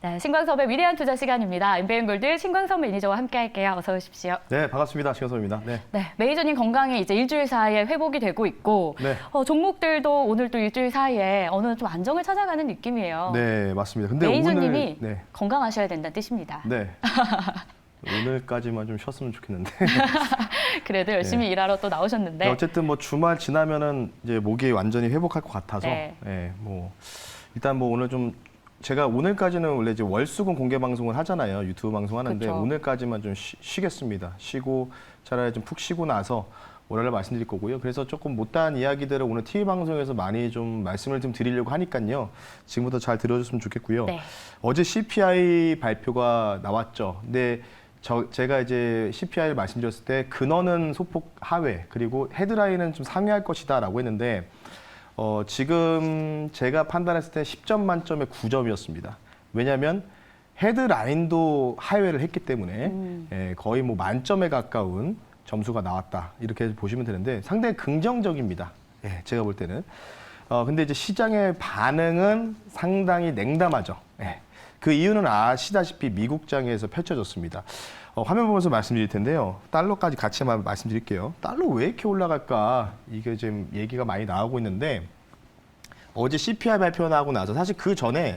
네, 신광섭의 위대한 투자 시간입니다. 인베인골드 신광섭 매니저와 함께할게요. 어서 오십시오. 네, 반갑습니다. 신광섭입니다. 네. 네, 매니저님 건강이 이제 일주일 사이에 회복이 되고 있고 네. 종목들도 오늘 또 일주일 사이에 어느 좀 안정을 찾아가는 느낌이에요. 네, 맞습니다. 근데 매니저님이 오늘 건강하셔야 된다는 뜻입니다. 네. 오늘까지만 좀 쉬었으면 좋겠는데. 그래도 열심히 일하러 또 나오셨는데. 어쨌든 뭐 주말 지나면은 이제 목이 완전히 회복할 것 같아서. 네. 뭐 일단 뭐 오늘 좀 제가 오늘까지는 원래 이제 월수금 공개 방송을 하잖아요. 유튜브 방송 하는데 그쵸. 오늘까지만 좀 쉬겠습니다. 쉬고 차라리 좀 푹 쉬고 나서 월요일에 말씀드릴 거고요. 그래서 조금 못다한 이야기들을 오늘 TV 방송에서 많이 좀 말씀을 좀 드리려고 하니까요. 지금부터 잘 들어줬으면 좋겠고요. 네. 어제 CPI 발표가 나왔죠. 근데 제가 이제 CPI를 말씀드렸을 때 근원은 소폭 하회 그리고 헤드라인은 좀 상회할 것이다라고 했는데 지금 제가 판단했을 때 10점 만점에 9점이었습니다. 왜냐하면 헤드라인도 하회를 했기 때문에 거의 뭐 만점에 가까운 점수가 나왔다 이렇게 보시면 되는데 상당히 긍정적입니다. 제가 볼 때는. 근데 이제 시장의 반응은 상당히 냉담하죠. 그 이유는 아시다시피 미국장에서 펼쳐졌습니다. 화면 보면서 말씀드릴 텐데요. 달러까지 같이 말씀드릴게요. 달러 왜 이렇게 올라갈까? 이게 지금 얘기가 많이 나오고 있는데 어제 CPI 발표 나고 나서 사실 그 전에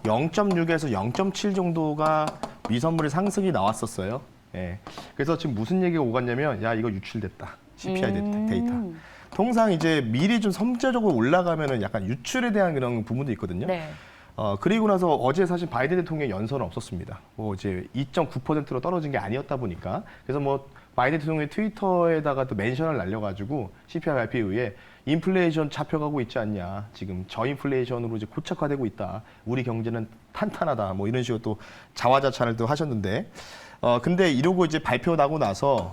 0.6에서 0.7 정도가 미선물의 상승이 나왔었어요. 그래서 지금 무슨 얘기가 오갔냐면 야 이거 유출됐다. CPI 데이터. 통상 이제 미리 좀 선제적으로 올라가면은 약간 유출에 대한 그런 부분도 있거든요. 네. 그리고 나서 어제 사실 바이든 대통령 연설은 없었습니다. 뭐 이제 2.9%로 떨어진 게 아니었다 보니까. 그래서 뭐 바이든 대통령의 트위터에다가 또 멘션을 날려가지고 CPI 발표에 의해 인플레이션 잡혀가고 있지 않냐. 지금 저인플레이션으로 이제 고착화되고 있다. 우리 경제는 탄탄하다. 뭐 이런 식으로 또 자화자찬을 또 하셨는데. 근데 이러고 이제 발표 나고 나서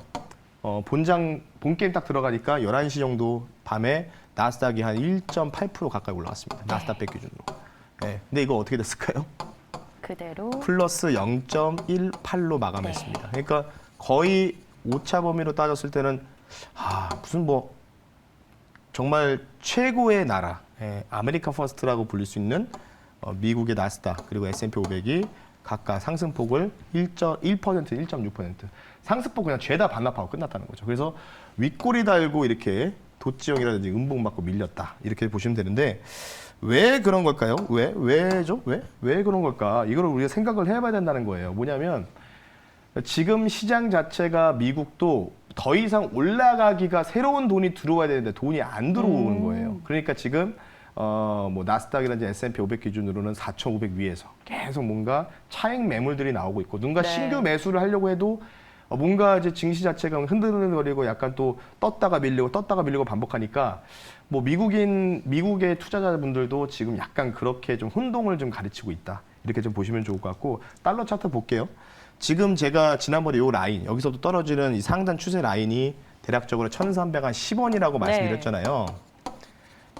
본 게임 딱 들어가니까 11시 정도 밤에 나스닥이 한 1.8% 가까이 올라갔습니다. 나스닥 100 기준으로. 근데 이거 어떻게 됐을까요? 그대로 플러스 0.18로 마감했습니다. 그러니까 거의 오차 범위로 따졌을 때는 무슨 뭐 정말 최고의 나라, 아메리카 퍼스트라고 불릴 수 있는 미국의 나스닥 그리고 S&P 500이 각각 상승폭을 1%, 1.6% 상승폭 그냥 죄다 반납하고 끝났다는 거죠. 그래서 윗꼬리 달고 이렇게 도지형이라든지 음봉 맞고 밀렸다 이렇게 보시면 되는데 왜 그런 걸까요? 왜죠? 왜 그런 걸까? 이걸 우리가 생각을 해봐야 된다는 거예요. 뭐냐면 지금 시장 자체가 미국도 더 이상 올라가기가 새로운 돈이 들어와야 되는데 돈이 안 들어오는 거예요. 그러니까 지금 뭐 나스닥이라든지 S&P 500 기준으로는 4,500 위에서 계속 뭔가 차익 매물들이 나오고 있고 누군가 신규 매수를 하려고 해도 뭔가 이제 증시 자체가 흔들흔들거리고 약간 또 떴다가 밀리고 반복하니까 뭐 미국의 투자자분들도 지금 약간 그렇게 좀 혼동을 좀 가르치고 있다. 이렇게 좀 보시면 좋을 것 같고 달러 차트 볼게요. 지금 제가 지난번에 이 라인 여기서부터 떨어지는 이 상단 추세 라인이 대략적으로 1,310원이라고 말씀드렸잖아요.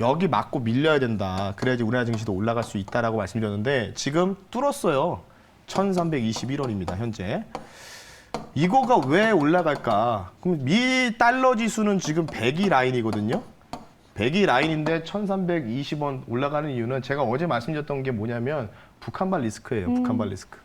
여기 맞고 밀려야 된다. 그래야지 우리나라 증시도 올라갈 수 있다라고 말씀드렸는데 지금 뚫었어요. 1,321원입니다. 현재. 이거가 왜 올라갈까? 그럼 미 달러 지수는 지금 102 라인이거든요. 102 라인인데 1,320원 올라가는 이유는 제가 어제 말씀드렸던 게 뭐냐면 북한발 리스크예요. 북한발 리스크.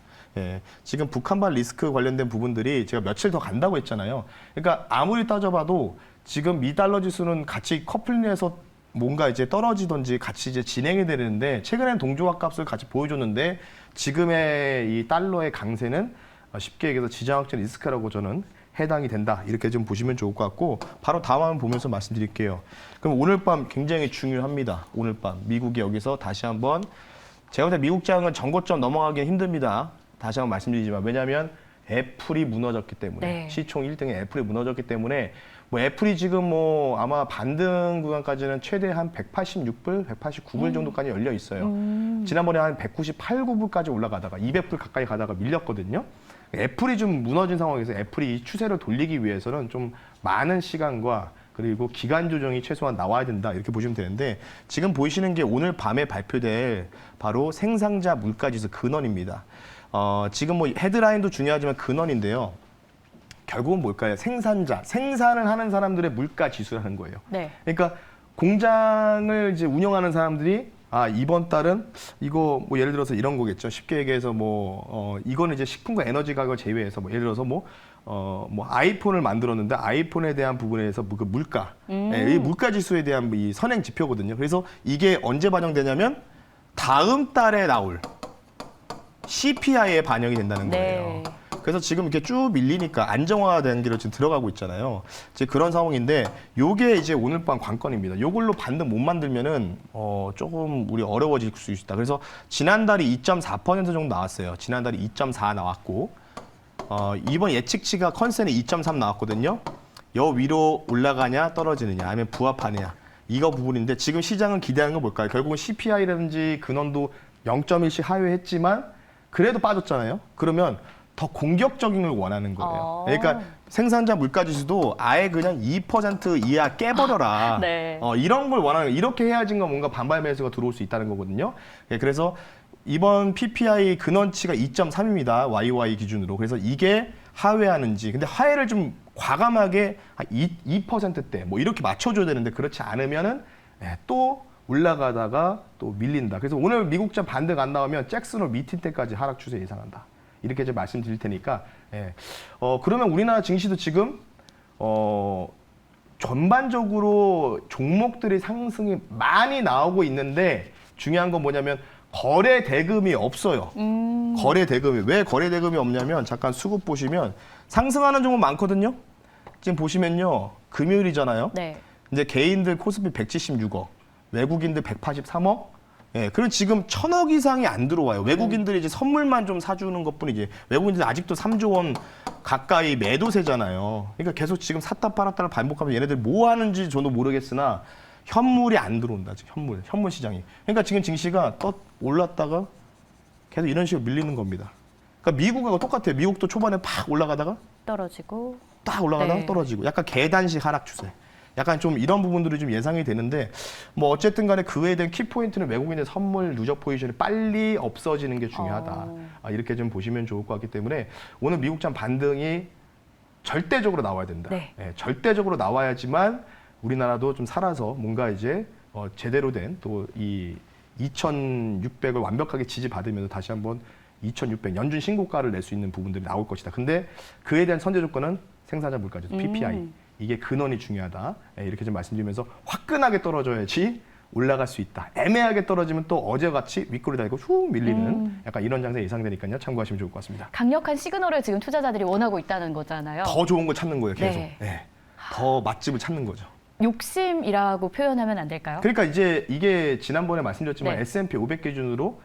지금 북한발 리스크 관련된 부분들이 제가 며칠 더 간다고 했잖아요. 그러니까 아무리 따져봐도 지금 미 달러 지수는 같이 커플링해서 뭔가 이제 떨어지든지 같이 이제 진행이 되는데 최근에는 동조화 값을 같이 보여줬는데 지금의 이 달러의 강세는 쉽게 얘기해서 지정학적 리스크라고 저는 해당이 된다. 이렇게 좀 보시면 좋을 것 같고 바로 다음 화면 보면서 말씀드릴게요. 그럼 오늘 밤 굉장히 중요합니다. 오늘 밤 미국이 여기서 다시 한번 제가 볼 때 미국장은 전고점 넘어가기 힘듭니다. 다시 한번 말씀드리지만 왜냐하면 애플이 무너졌기 때문에 시총 1등의 애플이 무너졌기 때문에 뭐 애플이 지금 뭐 아마 반등 구간까지는 최대 한 186불, 189불 정도까지 열려 있어요. 지난번에 한 198, 9불까지 올라가다가 200불 가까이 가다가 밀렸거든요. 애플이 좀 무너진 상황에서 애플이 이 추세를 돌리기 위해서는 좀 많은 시간과 그리고 기간 조정이 최소한 나와야 된다 이렇게 보시면 되는데 지금 보이시는 게 오늘 밤에 발표될 바로 생산자 물가지수 근원입니다. 지금 뭐 헤드라인도 중요하지만 근원인데요. 결국은 뭘까요? 생산을 하는 사람들의 물가 지수라는 거예요. 그러니까 공장을 이제 운영하는 사람들이 아, 이번 달은 이거 뭐 예를 들어서 이런 거겠죠. 쉽게 얘기해서 이거는 이제 식품과 에너지 가격을 제외해서 예를 들어서 아이폰을 만들었는데 아이폰에 대한 부분에 대해서 그 물가, 이 물가 지수에 대한 이 선행 지표거든요. 그래서 이게 언제 반영되냐면 다음 달에 나올 CPI에 반영이 된다는 거예요. 네. 그래서 지금 이렇게 쭉 밀리니까 안정화된 길로 지금 들어가고 있잖아요. 이제 그런 상황인데 요게 이제 오늘 밤 관건입니다. 요걸로 반등 못 만들면은 조금 우리 어려워질 수 있다. 그래서 지난달에 2.4% 정도 나왔어요. 지난달에 2.4 나왔고 이번 예측치가 컨센에 2.3 나왔거든요. 요 위로 올라가냐 떨어지느냐 아니면 부합하느냐 이거 부분인데 지금 시장은 기대하는 건 뭘까요? 결국은 CPI라든지 근원도 0.1씩 하회했지만 그래도 빠졌잖아요. 그러면 더 공격적인 걸 원하는 거예요. 그러니까 생산자 물가지수도 아예 그냥 2% 이하 깨버려라. 네. 이런 걸 원하는 거예요. 이렇게 해야지 뭔가 반발 매수가 들어올 수 있다는 거거든요. 그래서 이번 PPI 근원치가 2.3입니다. YY 기준으로. 그래서 이게 하회하는지. 근데 하회를 좀 과감하게 한 2%대 뭐 이렇게 맞춰줘야 되는데 그렇지 않으면은 또 올라가다가 또 밀린다. 그래서 오늘 미국장 반등 안 나오면 잭슨홀 미팅 때까지 하락 추세 예상한다. 이렇게 이제 말씀드릴 테니까 그러면 우리나라 증시도 지금 전반적으로 종목들이 상승이 많이 나오고 있는데 중요한 건 뭐냐면 거래 대금이 없어요. 거래 대금이 왜 거래 대금이 없냐면 잠깐 수급 보시면 상승하는 종목 많거든요. 지금 보시면요 금요일이잖아요. 네. 이제 개인들 코스피 176억, 외국인들 183억. 그리고 지금 1,000억 이상이 안 들어와요. 외국인들이 이제 선물만 좀 사주는 것뿐이지. 외국인들 아직도 3조 원 가까이 매도세잖아요. 그러니까 계속 지금 샀다 팔았다를 반복하면서 얘네들 뭐 하는지 저도 모르겠으나 현물이 안 들어온다. 지금 현물 시장이. 그러니까 지금 증시가 올랐다가 계속 이런 식으로 밀리는 겁니다. 그러니까 미국하고 똑같아요. 미국도 초반에 팍 올라가다가 떨어지고 딱 올라가다가 네. 떨어지고 약간 계단식 하락 추세. 약간 좀 이런 부분들이 좀 예상이 되는데 뭐 어쨌든 간에 그에 대한 키포인트는 외국인의 선물 누적 포지션이 빨리 없어지는 게 중요하다. 이렇게 좀 보시면 좋을 것 같기 때문에 오늘 미국장 반등이 절대적으로 나와야 된다. 네. 절대적으로 나와야지만 우리나라도 좀 살아서 뭔가 이제 제대로 된 또 이 2,600을 완벽하게 지지받으면서 다시 한번 2,600 연준 신고가를 낼 수 있는 부분들이 나올 것이다. 근데 그에 대한 선제 조건은 생산자 물가지수 PPI. 이게 근원이 중요하다. 이렇게 좀 말씀드리면서 화끈하게 떨어져야지 올라갈 수 있다. 애매하게 떨어지면 또 어제같이 윗골이 달고 후 밀리는 약간 이런 장세 예상되니까요. 참고하시면 좋을 것 같습니다. 강력한 시그널을 지금 투자자들이 원하고 있다는 거잖아요. 더 좋은 거 찾는 거예요. 계속. 네. 더 맛집을 찾는 거죠. 욕심이라고 표현하면 안 될까요? 그러니까 이제 이게 지난번에 말씀드렸지만 네. S&P 500 기준으로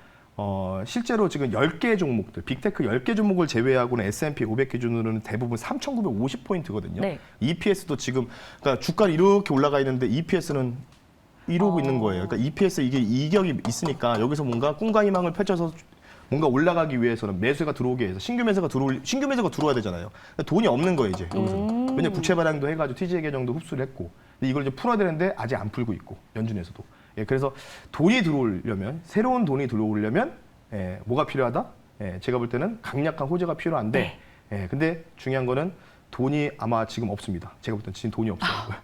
실제로 지금 10개 종목들, 빅테크 10개 종목을 제외하고는 S&P 500 기준으로는 대부분 3,950포인트거든요. 네. EPS도 지금, 그러니까 주가는 이렇게 올라가 있는데 EPS는 이러고 있는 거예요. 그러니까 EPS 이게 이격이 있으니까 여기서 뭔가 꿈과 희망을 펼쳐서 뭔가 올라가기 위해서는 매수가 들어오기 위해서 신규 매수가 들어와야 되잖아요. 그러니까 돈이 없는 거예요, 이제 여기서는. 왜냐면 부채 발행도 해가지고 TGA 계정도 흡수를 했고, 근데 이걸 이제 풀어야 되는데 아직 안 풀고 있고 연준에서도. 그래서 돈이 들어오려면 새로운 돈이 들어오려면 뭐가 필요하다? 제가 볼 때는 강력한 호재가 필요한데, 근데 중요한 거는 돈이 아마 지금 없습니다. 제가 볼 때는 지금 돈이 없어요.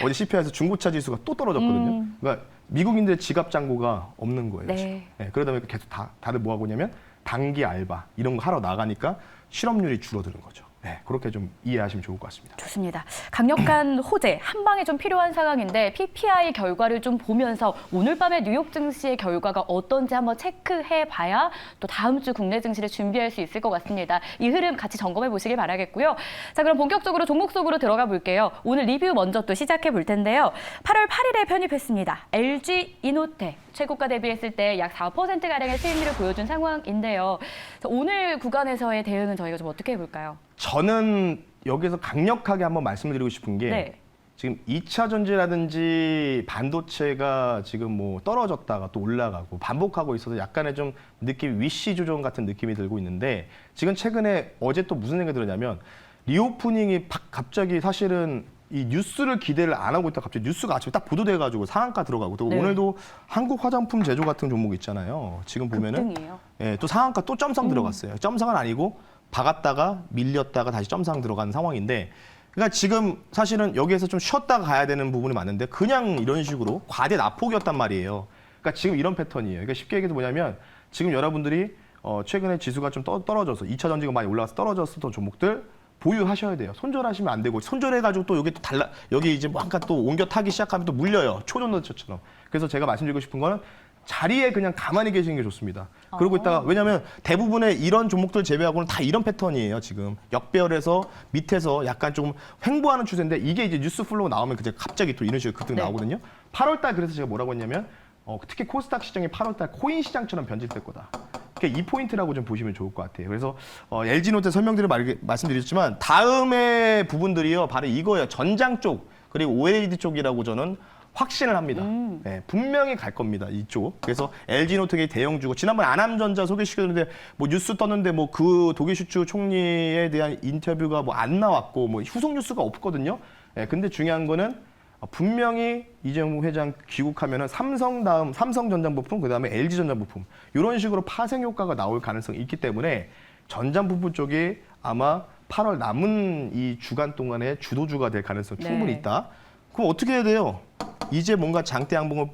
어제 CPI에서 중고차 지수가 또 떨어졌거든요. 그러니까 미국인들의 지갑 잔고가 없는 거예요. 네. 그러다 보니까 계속 다들 뭐 하고 있냐면 단기 알바 이런 거 하러 나가니까 실업률이 줄어드는 거죠. 그렇게 좀 이해하시면 좋을 것 같습니다. 좋습니다. 강력한 호재, 한 방에 좀 필요한 상황인데 PPI 결과를 좀 보면서 오늘 밤에 뉴욕 증시의 결과가 어떤지 한번 체크해봐야 또 다음 주 국내 증시를 준비할 수 있을 것 같습니다. 이 흐름 같이 점검해 보시길 바라겠고요. 자, 그럼 본격적으로 종목 속으로 들어가 볼게요. 오늘 리뷰 먼저 또 시작해 볼 텐데요. 8월 8일에 편입했습니다. LG 이노텍. 최고가 대비했을 때 약 4%가량의 수익률을 보여준 상황인데요. 오늘 구간에서의 대응은 저희가 좀 어떻게 해볼까요? 저는 여기서 강력하게 한번 말씀드리고 싶은 게 지금 2차 전지라든지 반도체가 지금 뭐 떨어졌다가 또 올라가고 반복하고 있어서 약간의 좀 느낌 위시 조정 같은 느낌이 들고 있는데 지금 최근에 어제 또 무슨 생각이 들었냐면 리오프닝이 갑자기 사실은 이 뉴스를 기대를 안 하고 있다 갑자기 뉴스가 아침에 딱 보도돼가지고 상한가 들어가고 또 오늘도 한국 화장품 제조 같은 종목 있잖아요. 지금 보면은 또 상한가 또 점상 들어갔어요. 점상은 아니고 박았다가 밀렸다가 다시 점상 들어가는 상황인데 그러니까 지금 사실은 여기에서 좀 쉬었다가 가야 되는 부분이 많은데 그냥 이런 식으로 과대 낙폭이었단 말이에요. 그러니까 지금 이런 패턴이에요. 그러니까 쉽게 얘기해서 뭐냐면 지금 여러분들이 최근에 지수가 좀 떨어져서 2차 전지가 많이 올라가서 떨어졌었던 종목들 보유하셔야 돼요. 손절하시면 안 되고 손절해가지고 또 여기 또 여기 이제 뭐 한칸 또 옮겨 타기 시작하면 또 물려요. 초전도처럼. 그래서 제가 말씀드리고 싶은 거는 자리에 그냥 가만히 계시는 게 좋습니다. 그러고 있다가 왜냐하면 대부분의 이런 종목들 제외하고는 다 이런 패턴이에요. 지금 역배열에서 밑에서 약간 좀 횡보하는 추세인데 이게 이제 뉴스 플로우 나오면 그제 갑자기 또 이런 식으로 급등 네. 나오거든요. 8월달 그래서 제가 뭐라고 했냐면 특히 코스닥 시장이 8월달 코인 시장처럼 변질될 거다. 그러니까 이 포인트라고 좀 보시면 좋을 것 같아요. 그래서 LG노트 말씀드렸지만 다음의 부분들이요 바로 이거예요. 전장 쪽 그리고 OLED 쪽이라고 저는 확신을 합니다. 네, 분명히 갈 겁니다. 이쪽. 그래서 LG노트의 대형주고 지난번 안암전자 소개시켰는데 뭐 뉴스 떴는데 뭐 그 도기슈츠 총리에 대한 인터뷰가 뭐 안 나왔고 뭐 후속 뉴스가 없거든요. 네, 근데 중요한 거는 분명히 이재용 회장 귀국하면은 삼성 다음 삼성전자부품 그다음에 LG전자부품 이런 식으로 파생 효과가 나올 가능성이 있기 때문에 전자부품 쪽이 아마 8월 남은 이 주간 동안에 주도주가 될 가능성이 충분히 있다. 그럼 어떻게 해야 돼요? 이제 뭔가 장대 양봉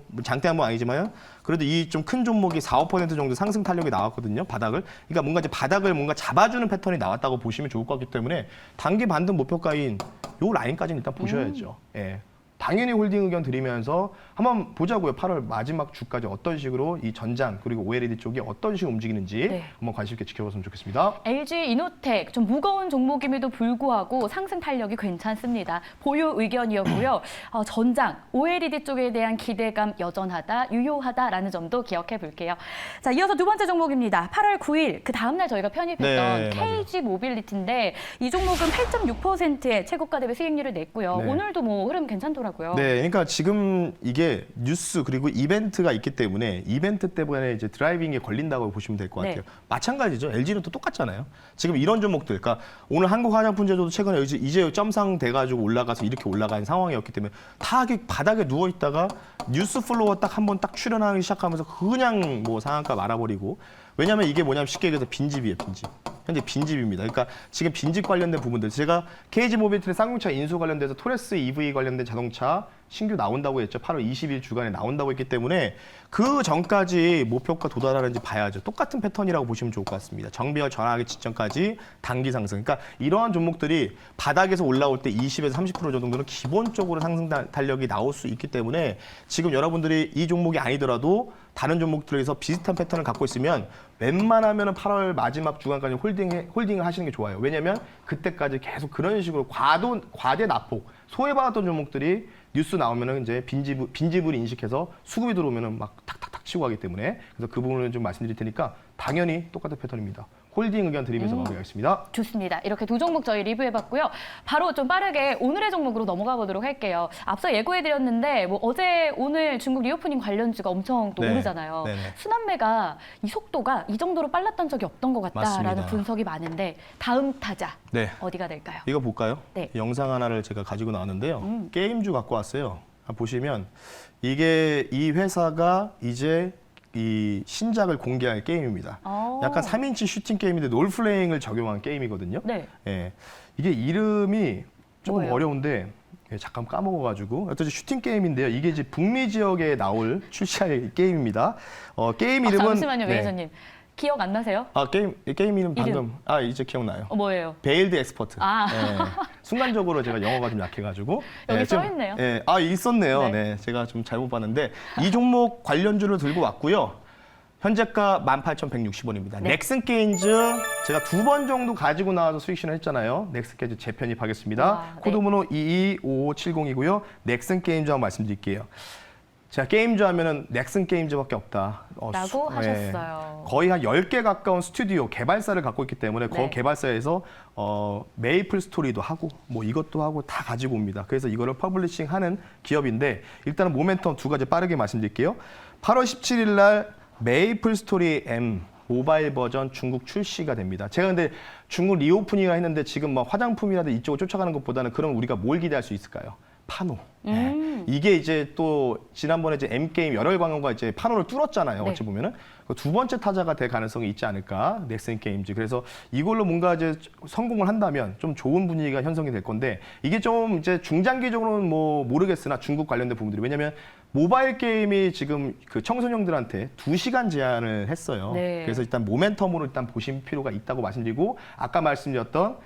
아니지만 그래도 이 좀 큰 종목이 4, 5% 정도 상승 탄력이 나왔거든요. 바닥을. 그러니까 뭔가 이제 바닥을 뭔가 잡아주는 패턴이 나왔다고 보시면 좋을 것 같기 때문에 단기 반등 목표가인 요 라인까지는 일단 보셔야죠. 예. 당연히 홀딩 의견 드리면서 한번 보자고요. 8월 마지막 주까지 어떤 식으로 이 전장 그리고 OLED 쪽이 어떤 식으로 움직이는지 한번 관심 있게 지켜봤으면 좋겠습니다. LG 이노텍 좀 무거운 종목임에도 불구하고 상승 탄력이 괜찮습니다. 보유 의견이었고요. 전장 OLED 쪽에 대한 기대감 여전하다, 유효하다라는 점도 기억해 볼게요. 자, 이어서 두 번째 종목입니다. 8월 9일 그 다음 날 저희가 편입했던 KG 모빌리티인데 이 종목은 8.6%의 최고가 대비 수익률을 냈고요. 오늘도 뭐 흐름 괜찮더라고요. 네, 그러니까 지금 이게 뉴스 그리고 이벤트가 있기 때문에 이벤트 때문에 이제 드라이빙에 걸린다고 보시면 될 것 같아요. 마찬가지죠. LG는 또 똑같잖아요. 지금 이런 종목들, 그러니까 오늘 한국화장품제조도 최근에 이제 점상 돼가지고 올라가서 이렇게 올라간 상황이었기 때문에 다 바닥에 누워 있다가 뉴스 플로우가 딱 한번 딱 출현하기 시작하면서 그냥 뭐 상한가 말아버리고. 왜냐하면 이게 뭐냐면 쉽게 얘기해서 빈집이에요, 빈집. 현재 빈집입니다. 그러니까 지금 빈집 관련된 부분들 제가 KG 모빌리티 쌍용차 인수 관련돼서 토레스 EV 관련된 자동차 신규 나온다고 했죠. 8월 20일 주간에 나온다고 했기 때문에 그 전까지 목표가 도달하는지 봐야죠. 똑같은 패턴이라고 보시면 좋을 것 같습니다. 정비열 전환하기 직전까지 단기 상승. 그러니까 이러한 종목들이 바닥에서 올라올 때 20에서 30% 정도는 기본적으로 상승 탄력이 나올 수 있기 때문에 지금 여러분들이 이 종목이 아니더라도 다른 종목들에서 비슷한 패턴을 갖고 있으면 웬만하면 8월 마지막 주간까지 홀딩을 하시는 게 좋아요. 왜냐하면 그때까지 계속 그런 식으로 과대 낙폭, 소외받았던 종목들이 뉴스 나오면은 이제 빈집을 인식해서 수급이 들어오면은 막 탁탁탁 치고 가기 때문에 그래서 그 부분을 좀 말씀드릴 테니까 당연히 똑같은 패턴입니다. 홀딩 의견 드리면서 마무리하겠습니다. 좋습니다. 이렇게 두 종목 저희 리뷰해봤고요. 바로 좀 빠르게 오늘의 종목으로 넘어가 보도록 할게요. 앞서 예고해드렸는데 뭐 어제 오늘 중국 리오프닝 관련주가 엄청 또 오르잖아요. 순환매가 이 속도가 이 정도로 빨랐던 적이 없던 것 같다라는 맞습니다. 분석이 많은데 다음 타자 어디가 될까요? 이거 볼까요? 네. 영상 하나를 제가 가지고 나왔는데요. 게임주 갖고 왔어요. 보시면 이게 이 회사가 이제 이 신작을 공개할 게임입니다. 약간 3인칭 슈팅 게임인데 롤플레잉을 적용한 게임이거든요. 네. 예. 이게 이름이 조금 뭐예요? 어려운데 잠깐 까먹어가지고 어떤 슈팅 게임인데요. 이게 이제 북미 지역에 나올 출시할 게임입니다. 게임 이름은 잠시만요, 매니저님. 기억 안 나세요? 게임 이름 방금 이제 기억나요. 뭐예요? 베일드 엑스퍼트. 아. 예. 순간적으로 제가 영어가 좀 약해가지고 여기 좀, 써 있네요. 있었네요. 네. 제가 좀 잘못 봤는데 이 종목 관련주를 들고 왔고요. 현재가 18,160원입니다. 넥슨 게임즈 제가 2번 정도 가지고 나와서 수익 실현했잖아요. 넥슨 게임즈 재편입하겠습니다. 코드번호 225570이고요. 넥슨 게임즈 한번 말씀드릴게요. 자, 게임즈 하면은 넥슨 게임즈밖에 없다. 라고 하셨어요. 거의 한 10개 가까운 스튜디오 개발사를 갖고 있기 때문에 그 개발사에서 메이플 스토리도 하고 뭐 이것도 하고 다 가지고 옵니다. 그래서 이거를 퍼블리싱 하는 기업인데 일단은 모멘텀 두 가지 빠르게 말씀드릴게요. 8월 17일 날 메이플 스토리 M 모바일 버전 중국 출시가 됩니다. 제가 근데 중국 리오프닝을 했는데 지금 뭐 화장품이라든지 이쪽을 쫓아가는 것보다는 그럼 우리가 뭘 기대할 수 있을까요? 파노. 네. 이게 이제 또 지난번에 이제 M게임 열혈 광원과 이제 파노를 뚫었잖아요. 네. 어찌 보면은 두 번째 타자가 될 가능성이 있지 않을까 넥슨 게임즈. 그래서 이걸로 뭔가 이제 성공을 한다면 좀 좋은 분위기가 형성이 될 건데 이게 좀 이제 중장기적으로는 뭐 모르겠으나 중국 관련된 부분들이 왜냐면 모바일 게임이 지금 그 청소년들한테 2시간 제한을 했어요. 네. 그래서 일단 모멘텀으로 일단 보실 필요가 있다고 말씀드리고 아까 말씀드렸던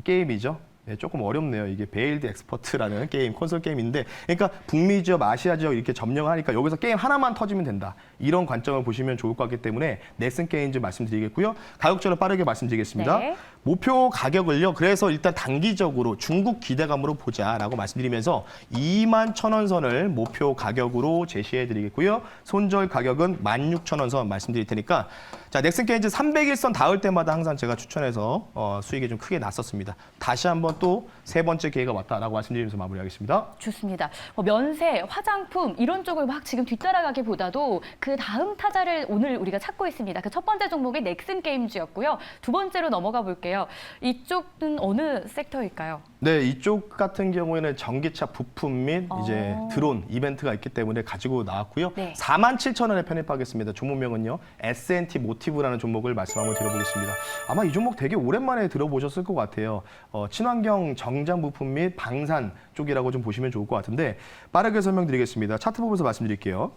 게임이죠. 네, 조금 어렵네요. 이게 베일드 엑스퍼트라는 게임, 콘솔 게임인데, 그러니까 북미 지역, 아시아 지역 이렇게 점령을 하니까 여기서 게임 하나만 터지면 된다. 이런 관점을 보시면 좋을 것 같기 때문에 넥슨 게임즈 말씀드리겠고요. 가격적으로 빠르게 말씀드리겠습니다. 네. 목표 가격을요. 그래서 일단 단기적으로 중국 기대감으로 보자라고 말씀드리면서 21,000원 선을 목표 가격으로 제시해드리겠고요. 손절 가격은 16,000원 선 말씀드릴 테니까 자 넥슨 게임즈 301선 닿을 때마다 항상 제가 추천해서 수익이 좀 크게 났었습니다. 다시 한번 또 세 번째 기회가 왔다라고 말씀드리면서 마무리하겠습니다. 좋습니다. 면세, 화장품 이런 쪽을 막 지금 뒤따라가기보다도 그 다음 타자를 오늘 우리가 찾고 있습니다. 그 첫 번째 종목이 넥슨 게임즈였고요. 두 번째로 넘어가 볼게요. 이쪽은 어느 섹터일까요? 네, 이쪽 같은 경우에는 전기차 부품 및 이제 드론 이벤트가 있기 때문에 가지고 나왔고요. 네. 47,000원에 편입하겠습니다. 종목명은요. S&T 모티브라는 종목을 말씀 한번 드려보겠습니다. 아마 이 종목 되게 오랜만에 들어보셨을 것 같아요. 친환경 정장 부품 및 방산 쪽이라고 좀 보시면 좋을 것 같은데 빠르게 설명드리겠습니다. 차트 보면서 말씀드릴게요.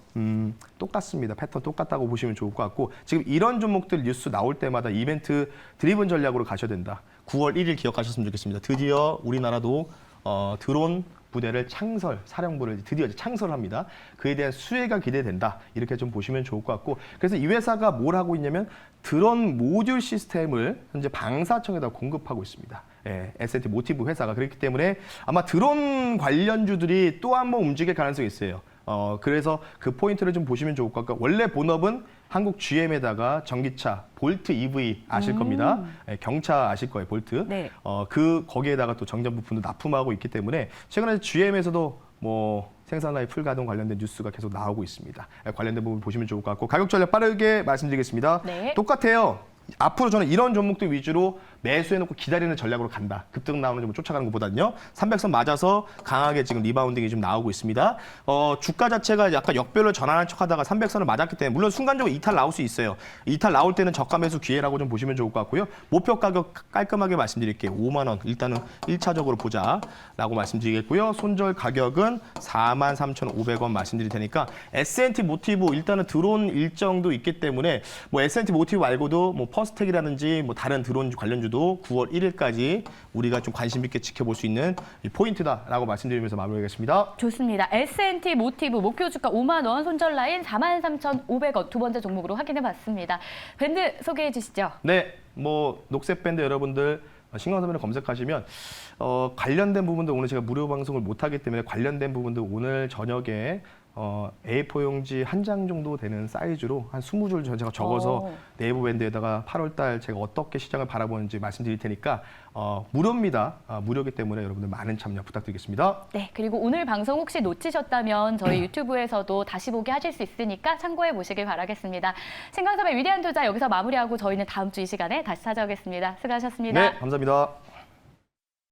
똑같습니다. 패턴 똑같다고 보시면 좋을 것 같고 지금 이런 종목들 뉴스 나올 때마다 이벤트 드리븐 전략으로 가셔야 된다. 9월 1일 기억하셨으면 좋겠습니다. 드디어 우리나라도 드론 부대를 사령부를 드디어 이제 창설을 합니다. 그에 대한 수혜가 기대된다. 이렇게 좀 보시면 좋을 것 같고 그래서 이 회사가 뭘 하고 있냐면 드론 모듈 시스템을 현재 방사청에다 공급하고 있습니다. 예, S&T 모티브 회사가 그렇기 때문에 아마 드론 관련주들이 또 한 번 움직일 가능성이 있어요. 그래서 그 포인트를 좀 보시면 좋을 것 같고 원래 본업은 한국 GM에다가 전기차 볼트 EV 아실 겁니다. 예, 경차 아실 거예요, 볼트. 네. 거기에다가 또 정전 부품도 납품하고 있기 때문에 최근에 GM에서도 뭐 생산 라인 풀 가동 관련된 뉴스가 계속 나오고 있습니다. 예, 관련된 부분 보시면 좋을 것 같고 가격 전략 빠르게 말씀드리겠습니다. 네. 똑같아요. 앞으로 저는 이런 종목들 위주로 매수해놓고 기다리는 전략으로 간다. 급등 나오는 종목 쫓아가는 것보다는요. 300선 맞아서 강하게 지금 리바운딩이 좀 나오고 있습니다. 주가 자체가 약간 역별로 전환한 척하다가 300선을 맞았기 때문에 물론 순간적으로 이탈 나올 수 있어요. 이탈 나올 때는 저가 매수 기회라고 좀 보시면 좋을 것 같고요. 목표 가격 깔끔하게 말씀드릴게요. 5만 원 일단은 1차적으로 보자라고 말씀드리겠고요. 손절 가격은 43,500원 말씀드릴 테니까 S&T 모티브 일단은 드론 일정도 있기 때문에 뭐 S&T 모티브 말고도 뭐 퍼스텍이라든지 뭐 다른 드론 관련주도 9월 1일까지 우리가 좀 관심 있게 지켜볼 수 있는 포인트다라고 말씀드리면서 마무리하겠습니다. 좋습니다. S&T 모티브 목표 주가 5만 원, 손절 라인 43,500원 두 번째 종목으로 확인해 봤습니다. 밴드 소개해 주시죠. 네, 뭐 녹색 밴드 여러분들 신광선배를 검색하시면 관련된 부분도 오늘 제가 무료 방송을 못하기 때문에 관련된 부분도 오늘 저녁에 A4 용지 한 장 정도 되는 사이즈로 한 20줄 제가 적어서 네이버 밴드에다가 8월 달 제가 어떻게 시장을 바라보는지 말씀드릴 테니까 무료입니다. 무료이기 때문에 여러분들 많은 참여 부탁드리겠습니다. 네, 그리고 오늘 방송 혹시 놓치셨다면 저희 유튜브에서도 다시 보기 하실 수 있으니까 참고해 보시길 바라겠습니다. 신광섭의 위대한 투자 여기서 마무리하고 저희는 다음 주 이 시간에 다시 찾아오겠습니다. 수고하셨습니다. 네, 감사합니다.